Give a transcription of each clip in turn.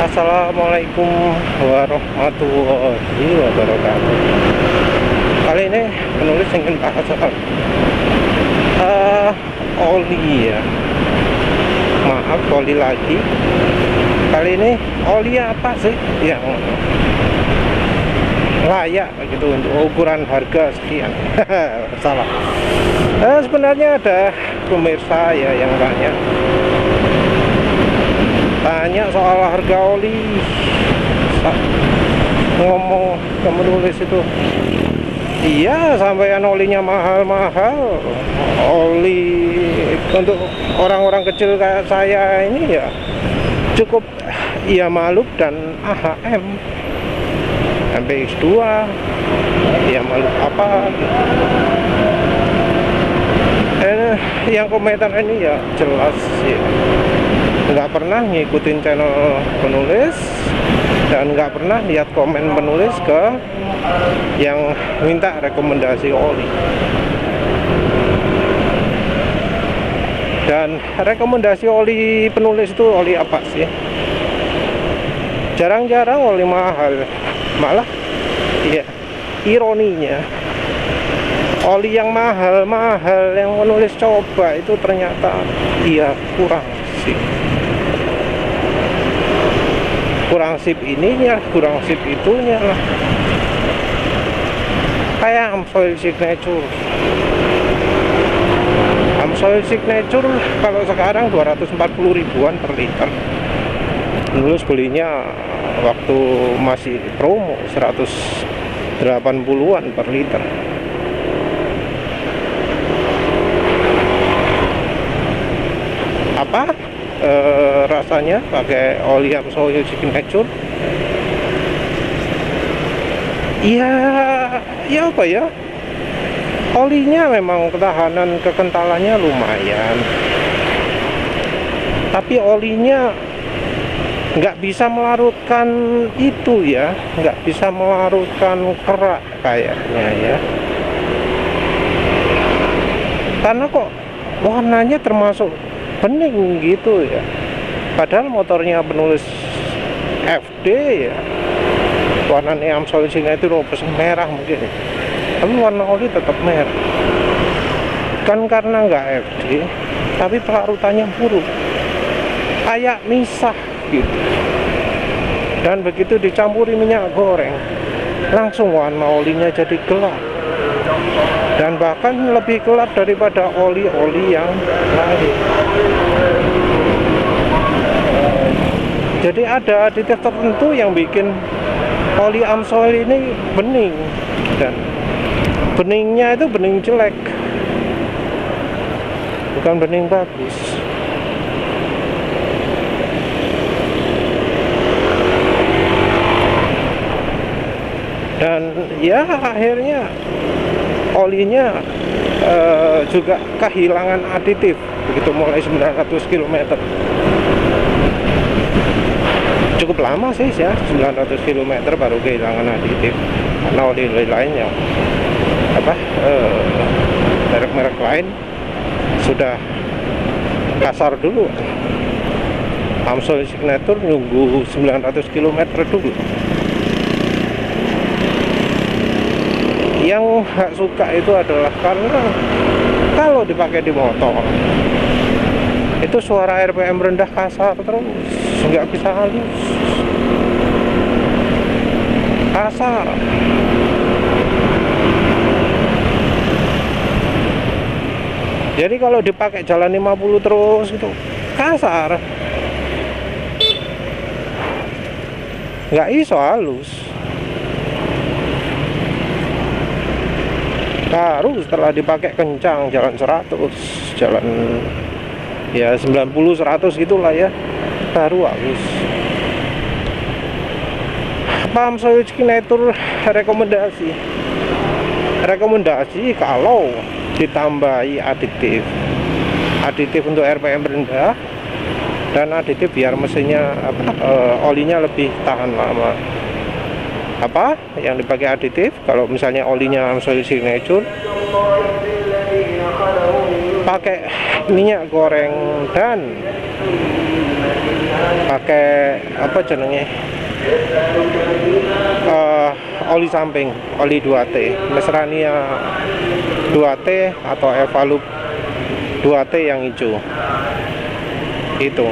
Assalamualaikum warahmatullahi wabarakatuh. Kali ini penulis ingin bahas soal oli ya. Maaf, oli lagi. Kali ini oli apa sih yang layak gitu untuk ukuran harga sekian? Salah. Sebenarnya ada pemirsa ya yang tanya soal harga oli, ngomong ke menulis itu, iya sampean olinya mahal-mahal, oli untuk orang-orang kecil kayak saya ini ya cukup ya Maluk dan AHM MPX2 ya Maluk apa yang komentar ini ya jelas ya nggak pernah ngikutin channel penulis dan nggak pernah lihat komen penulis ke yang minta rekomendasi oli. Dan rekomendasi oli penulis itu oli apa sih? Jarang-jarang oli mahal, malah ya ironinya oli yang mahal-mahal yang menulis coba itu ternyata iya kurang sip ininya, kurang sip itunya lah. Kayak Amsoil Signature kalau sekarang 240 ribuan per liter. Dulu belinya waktu masih promo 180-an per liter. Apa rasanya pakai oli Amsoil Signature? Ya apa ya, olinya memang ketahanan kekentalannya lumayan, tapi olinya nggak bisa melarutkan itu ya, nggak bisa melarutkan kerak kayaknya ya, karena kok warnanya termasuk bening gitu ya, padahal motornya penulis FD ya, warnanya Amsoil Signature itu merah mungkin, tapi warna oli tetap merah. Kan karena nggak FD, tapi pelarutannya buruk, kayak misah gitu. Dan begitu dicampuri minyak goreng, langsung warna olinya jadi gelap, dan bahkan lebih gelap daripada oli-oli yang lain. Jadi ada aditif tertentu yang bikin oli Amsoil ini bening, dan beningnya itu bening jelek, bukan bening bagus. Dan ya akhirnya olinya juga kehilangan aditif begitu mulai 900 km. Cukup lama sih ya, 900 km baru kehilangan aditif, karena oli lainnya merek-merek lain sudah kasar dulu. Amsoil Signature nunggu 900 km dulu. Yang gak suka itu adalah karena kalau dipakai di motor itu suara RPM rendah kasar terus, nggak bisa halus, kasar. Jadi kalau dipakai jalan 50 terus itu kasar, nggak iso halus. Baru setelah dipakai kencang jalan 100, jalan ya 90-100 gitulah ya, baru halus. Amsoil Signature rekomendasi kalau ditambahi aditif untuk RPM rendah, dan aditif biar mesinnya olinya lebih tahan lama. Apa yang dipakai aditif? Kalau misalnya olinya Amsoil Signature, pakai minyak goreng dan pakai apa jenenge, oli samping, oli 2T, Mesrania 2T atau Evalup 2T yang hijau. Itu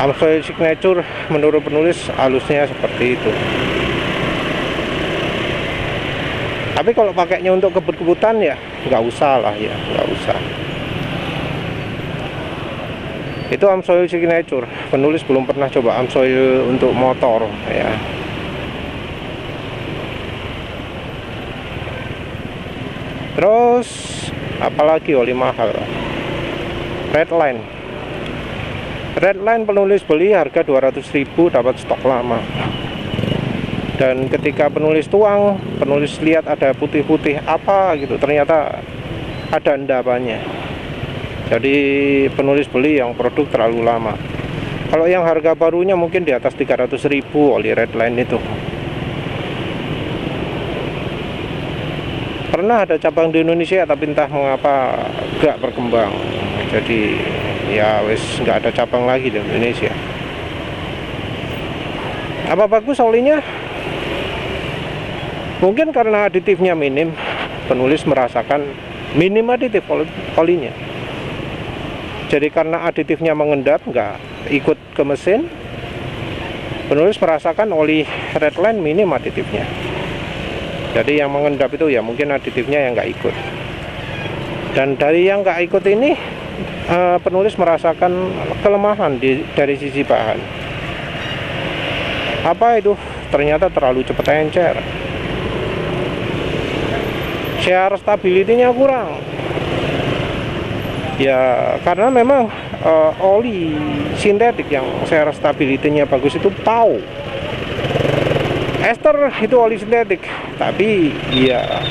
Amsoil Signature menurut penulis halusnya seperti itu. Tapi kalau pakainya untuk kebut-kebutan ya nggak usah lah ya, nggak usah. Itu Amsoil Signature. Penulis belum pernah coba Amsoil untuk motor ya. Terus apalagi oli mahal? Redline. Redline penulis beli harga 200.000, dapat stok lama. Dan ketika penulis tuang, penulis lihat ada putih-putih apa gitu, ternyata ada endapannya. Jadi penulis beli yang produk terlalu lama. Kalau yang harga barunya mungkin di atas 300.000 oli Redline itu. Pernah ada cabang di Indonesia tapi entah mengapa gak berkembang. Jadi ya wis nggak ada cabang lagi di Indonesia. Apa bagus olinya? Mungkin karena aditifnya minim, penulis merasakan minim aditif olinya. Jadi karena aditifnya mengendap, nggak ikut ke mesin, penulis merasakan oli Redline minim aditifnya. Jadi yang mengendap itu ya mungkin aditifnya yang nggak ikut. Dan dari yang nggak ikut ini, penulis merasakan kelemahan dari sisi bahan. Apa itu? Ternyata terlalu cepat encer. Share stability-nya kurang. Ya karena memang oli sintetik yang share stability-nya bagus itu PAU. Ester itu oli sintetik, tapi ya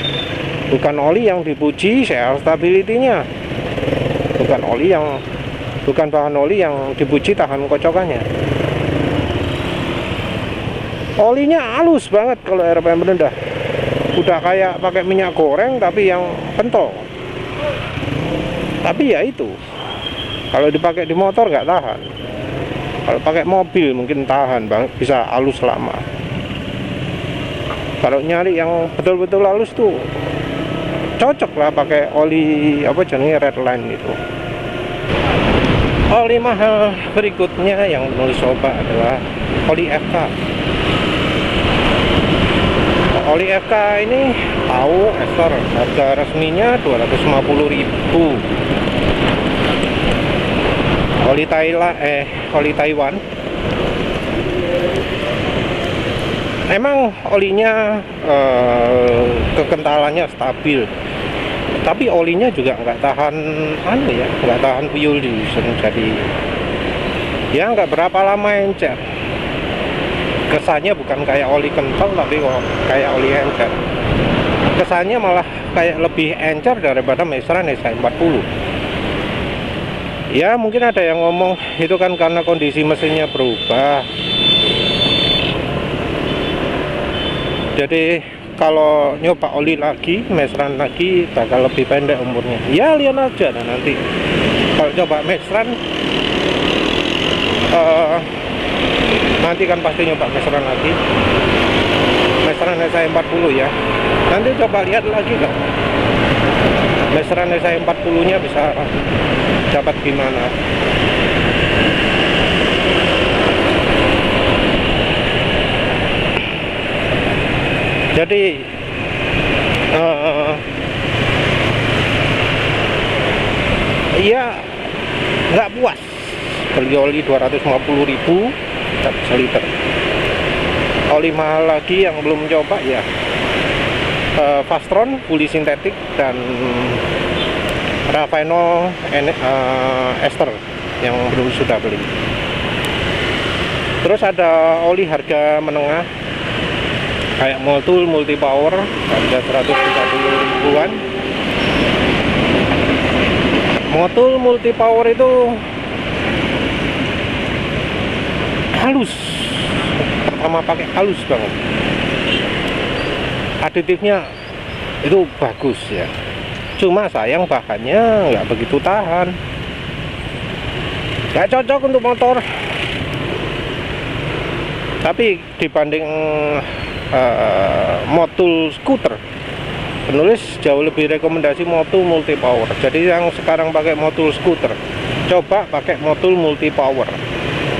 bukan oli yang dipuji share stability-nya. Bukan bahan oli yang dipuji tahan kocokannya. Olinya halus banget kalau RPM rendah. Udah kayak pakai minyak goreng tapi yang pentol. Tapi ya itu, kalau dipakai di motor nggak tahan. Kalau pakai mobil mungkin tahan banget, bisa halus lama. Kalau nyari yang betul-betul halus tuh cocok lah pakai oli apa jenisnya Redline itu. Oli mahal berikutnya yang penulis coba adalah oli FK. Oli FK ini tahu ester, harga resminya 250.000. Oli Taiwan. Emang olinya kekentalannya stabil, tapi olinya juga nggak tahan nggak tahan fuel dilution. Jadi ya nggak berapa lama encer. Kesannya bukan kayak oli kental tapi kayak oli encer. Kesannya malah kayak lebih encer daripada Mestran SI40. Ya mungkin ada yang ngomong itu kan karena kondisi mesinnya berubah. Jadi kalau nyoba oli lagi, Mestran lagi bakal lebih pendek umurnya. Ya lihat aja dan nanti kalau coba Mestran nanti kan pasti nyoba Mestran lagi. Mestran SI40 ya. Nanti coba lihat lagi lah. Mestran SI40 nya bisa dapat gimana. Jadi iya nggak puas beli oli 250.000 dapat seliter. Oli mahal lagi yang belum coba ya Fastron fully sintetik dan Raveno ester yang belum sudah beli. Terus ada oli harga menengah kayak Motul multi power harga 130.000-an. Motul multi power itu halus, pertama pakai halus banget, aditifnya itu bagus ya, cuma sayang bahannya nggak begitu tahan. nggak cocok untuk motor. Tapi dibanding motul scooter, penulis jauh lebih rekomendasi motul multi power. Jadi yang sekarang pakai motul scooter, coba pakai motul multi power,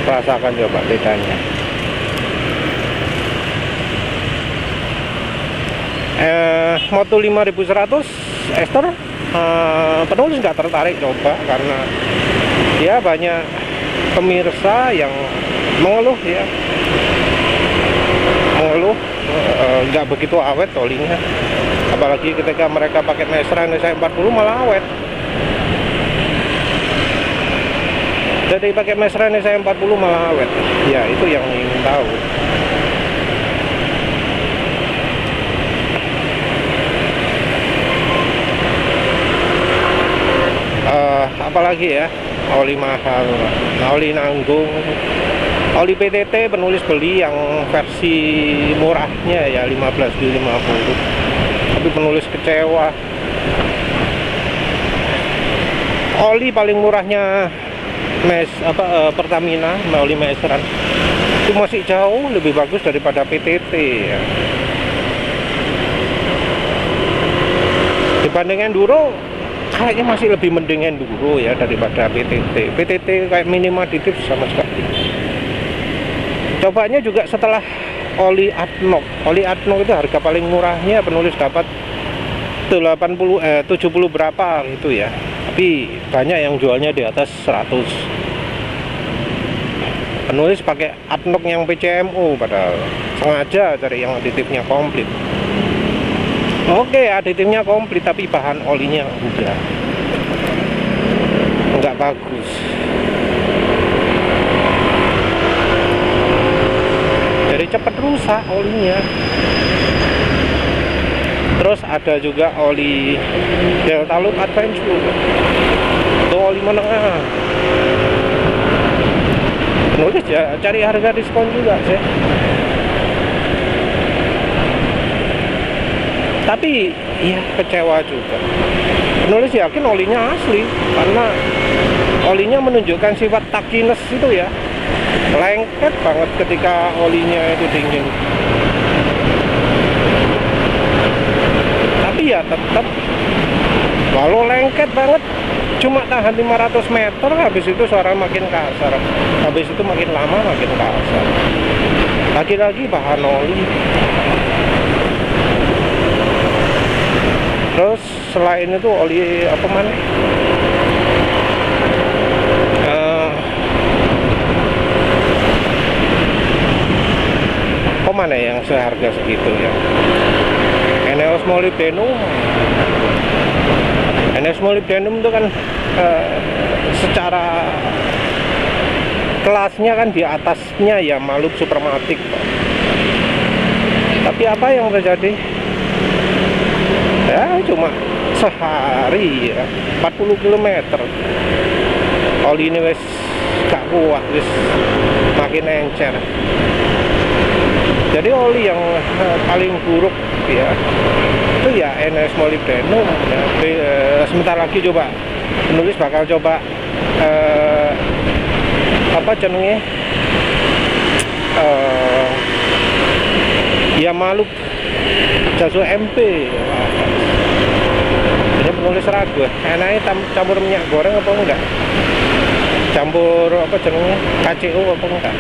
rasakan coba bedanya. Motul 5100 Ester, penulis nggak tertarik coba karena ya banyak pemirsa yang mengeluh ya, nggak begitu awet olinya, apalagi ketika mereka pakai Mesran SE40 malah awet. Jadi pakai Mesran SE40 malah awet ya, itu yang ingin tahu. Apalagi ya, oli mahal, oli nanggung. Oli PTT penulis beli yang versi murahnya ya 15.050, tapi penulis kecewa. Oli paling murahnya Pertamina, oli Mesran itu masih jauh lebih bagus daripada PTT ya. Dibanding Enduro kayaknya masih lebih mending Enduro ya daripada PTT. PTT kayak minim aditif sama sekali. Cobanya juga setelah oli Adnoc. Oli Adnoc itu harga paling murahnya penulis dapat 70 berapa gitu ya. Tapi banyak yang jualnya di atas 100. Penulis pakai Adnoc yang PCMO padahal sengaja cari yang aditifnya komplit. Oke, aditifnya komplit tapi bahan olinya udah nggak bagus. Jadi cepat rusak olinya. Terus ada juga oli Delta Loop Adventure, itu oli menengah. Penulis ya cari harga diskon juga sih. Tapi ya kecewa juga. Penulis yakin olinya asli karena olinya menunjukkan sifat takiness itu ya, lengket banget ketika olinya itu dingin. Tapi ya tetap walau lengket banget cuma tahan 500 meter, habis itu suara makin kasar, habis itu makin lama makin kasar. Lagi-lagi bahan oli. Terus selain itu oli apa mana? Apa mana yang seharga segitu ya? Eneos molybdenum. Eneos molybdenum itu kan secara kelasnya kan di atasnya ya Malup Supermatic. Tapi apa yang terjadi? Ya cuma sehari ya 40 km oli ini wes gak kuat, wes makin encer. Jadi oli yang paling buruk ya itu ya Eneos molybdenum ya. Sebentar lagi coba penulis bakal coba apa jenenge ya Malup Jaso MP. Ini penulis ragu, enaknya campur minyak goreng apa enggak? Campur apa jenenge KCU apa enggak?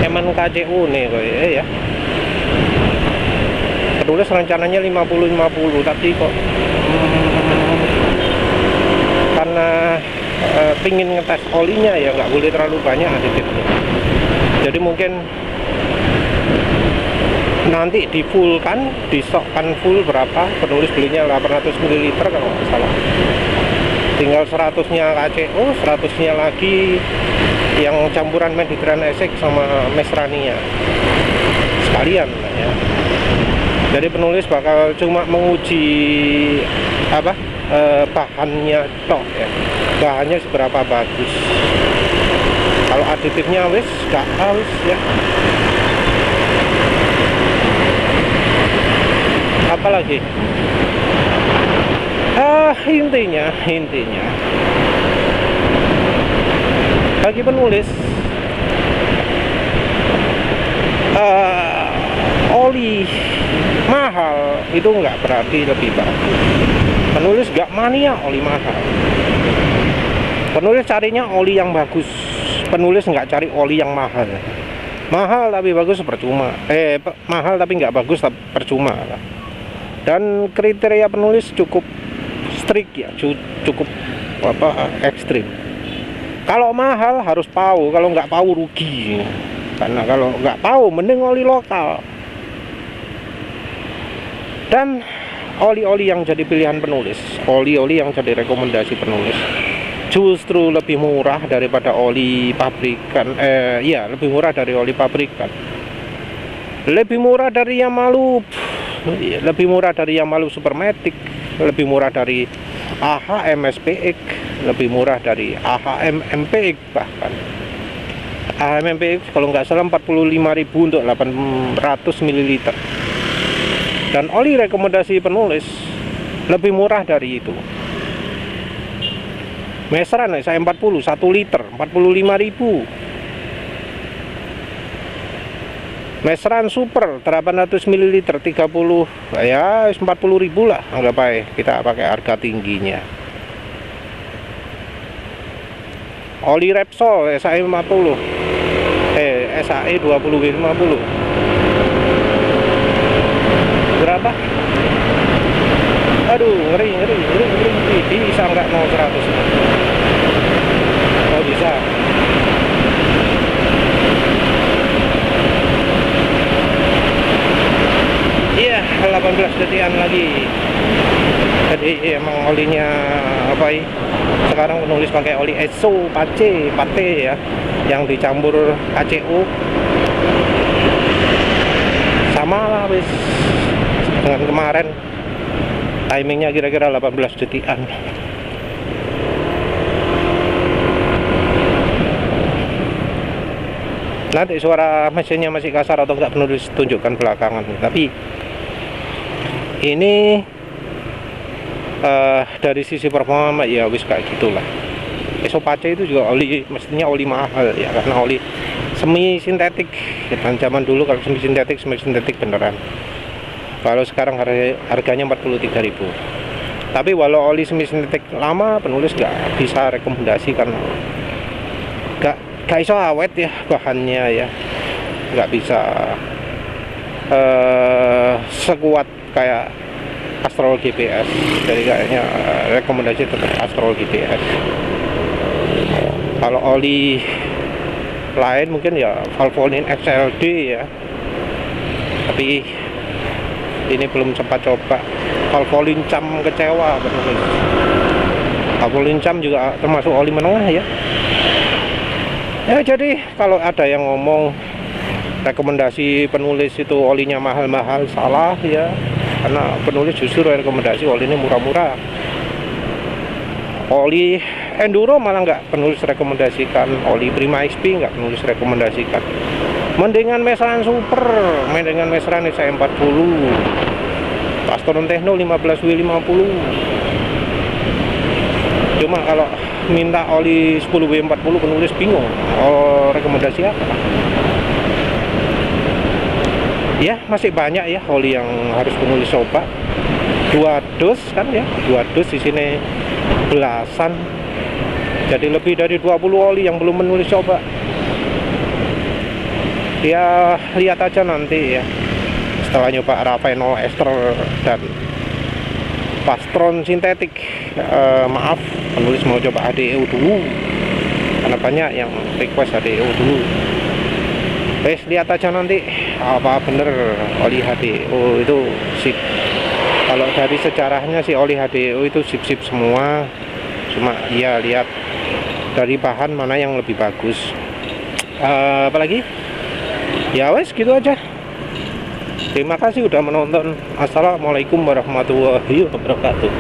Eman KCU nih kok ya. Penulis rencananya 50-50 tapi kok karena pingin ngetes olinya ya nggak boleh terlalu banyak aditifnya. Jadi mungkin nanti di full kan, di stok kan full berapa, penulis belinya 800 ml kalau nggak salah, tinggal 100 nya KCO, 100 nya lagi yang campuran Mediterranean Essex sama Mesrania sekalian ya. Jadi penulis bakal cuma menguji apa bahannya tok ya, bahannya seberapa bagus. Kalau aditifnya wis gak harus ya. Apalagi bagi penulis oli mahal itu nggak berarti lebih bagus. Penulis nggak mania oli mahal. Penulis carinya oli yang bagus. Penulis nggak cari oli yang mahal. Mahal tapi bagus percuma. Mahal tapi nggak bagus tapi percuma. Dan kriteria penulis cukup strict ya, cukup ekstrim. Kalau mahal harus PAU, kalau nggak PAU rugi. Karena kalau nggak PAU mending oli lokal. Dan oli-oli yang jadi pilihan penulis, oli-oli yang jadi rekomendasi penulis justru lebih murah daripada oli pabrikan. Lebih murah dari oli pabrikan. Lebih murah dari Yamalu, lebih murah dari Yamalu Supermatic, lebih murah dari AHM SPX, lebih murah dari AHM MPX bahkan. AHM MPX kalau nggak salah 45.000 untuk 800 ml. Dan oli rekomendasi penulis lebih murah dari itu. Mesran saya 40 1 liter 45.000. Mesran Super 800 ml 30 ya 40.000 lah, anggap aja kita pakai harga tingginya. Oli Repsol SAE 50 SAE 20W50 berapa? Aduh, ngeri. Bisa nggak 0 100? Oh bisa. Iya, 18 detikan lagi. Jadi emang olinya apa ya? Sekarang penulis pakai oli ESO Pace ya, yang dicampur ACO. Sama lah wis dengan kemarin, timingnya kira-kira 18 detikan. Nanti suara mesinnya masih kasar atau enggak penulis tunjukkan belakangan. Tapi ini dari sisi performa ya wis kayak gitulah. Esopace itu juga oli, mestinya oli mahal ya, karena oli semi sintetik. Dan zaman dulu kalau semi sintetik beneran. Kalau sekarang harganya 43.000. Tapi walau oli semi sintetik lama, penulis nggak bisa rekomendasi karena nggak iso awet ya bahannya ya, nggak bisa sekuat kayak Castrol GPS. Jadi kayaknya rekomendasi tetap Castrol GPS. Kalau oli lain mungkin ya Valvoline XLD ya, tapi ini belum sempat coba. Valvoline Cam kecewa penulis. Valvoline Cam juga termasuk oli menengah ya. Ya jadi kalau ada yang ngomong rekomendasi penulis itu olinya mahal-mahal, salah ya. Karena penulis justru rekomendasi oli ini murah-murah. Oli Enduro malah nggak penulis rekomendasikan, oli Prima XP nggak penulis rekomendasikan. Mendingan Mesran Super, mendingan Mesran SAE 40, Pastoron Techno 15W50. Cuma kalau minta oli 10W40 penulis bingung, rekomendasi apa? Ya masih banyak ya oli yang harus penulis coba. 2 dos kan ya, 2 dos di sini belasan. Jadi lebih dari 20 oli yang belum menulis coba. Ya lihat aja nanti ya, setelah nyoba Raveno ester dan Pastron sintetik. Maaf, penulis mau coba HDEO dulu karena banyak yang request HDEO dulu. Lihat aja nanti apa bener oli HDEO itu sip. Kalau dari sejarahnya sih oli HDEO itu sip-sip semua. Cuma ya lihat dari bahan mana yang lebih bagus. Apalagi ya wes gitu aja. Terima kasih udah menonton. Assalamualaikum warahmatullahi wabarakatuh.